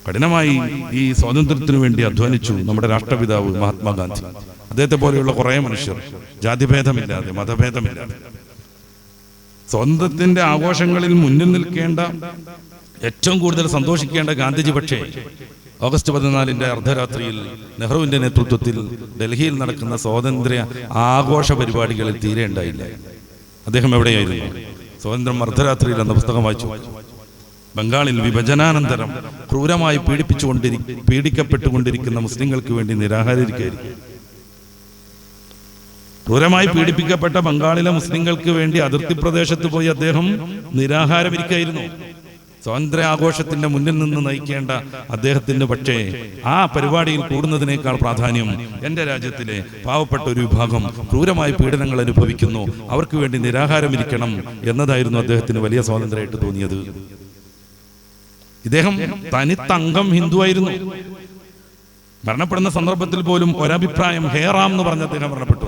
കഠിനമായി ഈ സ്വാതന്ത്ര്യത്തിനു വേണ്ടി അധ്വാനിച്ചു നമ്മുടെ രാഷ്ട്രപിതാവ് മഹാത്മാഗാന്ധി. അദ്ദേഹത്തെ പോലെയുള്ള കുറേ മനുഷ്യർ ജാതിഭേദമില്ലാതെ മതഭേദമില്ലാതെ സ്വാതന്ത്ര്യത്തിന്റെ ആഘോഷങ്ങളിൽ മുന്നിൽ നിൽക്കേണ്ട, ഏറ്റവും കൂടുതൽ സന്തോഷിക്കേണ്ട ഗാന്ധിജി പക്ഷേ ഓഗസ്റ്റ് 14 അർദ്ധരാത്രിയിൽ നെഹ്റുവിന്റെ നേതൃത്വത്തിൽ ഡൽഹിയിൽ നടക്കുന്ന സ്വാതന്ത്ര്യ ആഘോഷ പരിപാടികളിൽ തീരെ ഉണ്ടായില്ല. അദ്ദേഹം എവിടെയായിരുന്നു? സ്വാതന്ത്ര്യം അർദ്ധരാത്രിയിൽ എന്ന പുസ്തകം വായിച്ചു. ബംഗാളിൽ വിഭജനാനന്തരം ക്രൂരമായി പീഡിക്കപ്പെട്ടുകൊണ്ടിരിക്കുന്ന മുസ്ലിങ്ങൾക്ക് വേണ്ടി നിരാഹാരിക്കുകയായിരുന്നു. ക്രൂരമായി പീഡിപ്പിക്കപ്പെട്ട ബംഗാളിലെ മുസ്ലിങ്ങൾക്ക് വേണ്ടി അതിർത്തി പ്രദേശത്ത് പോയി അദ്ദേഹം നിരാഹാരമിരിക്കുകയായിരുന്നു. സ്വാതന്ത്ര്യ ആഘോഷത്തിന്റെ മുന്നിൽ നിന്ന് നയിക്കേണ്ട അദ്ദേഹത്തിന് പക്ഷേ ആ പരിപാടിയിൽ കൂടുന്നതിനേക്കാൾ പ്രാധാന്യം എൻ്റെ രാജ്യത്തിലെ പാവപ്പെട്ട ഒരു വിഭാഗം ക്രൂരമായ പീഡനങ്ങൾ അനുഭവിക്കുന്നു, അവർക്ക് വേണ്ടി നിരാഹാരമിരിക്കണം എന്നതായിരുന്നു അദ്ദേഹത്തിന് വലിയ സ്വാതന്ത്ര്യമായിട്ട് തോന്നിയത്. ഇദ്ദേഹം തനിത്തങ്കം ഹിന്ദുവായിരുന്നു. മരണപ്പെടുന്ന സന്ദർഭത്തിൽ പോലും ഒരഭിപ്രായം ഹേറാം എന്ന് പറഞ്ഞ അദ്ദേഹം മരണപ്പെട്ടു.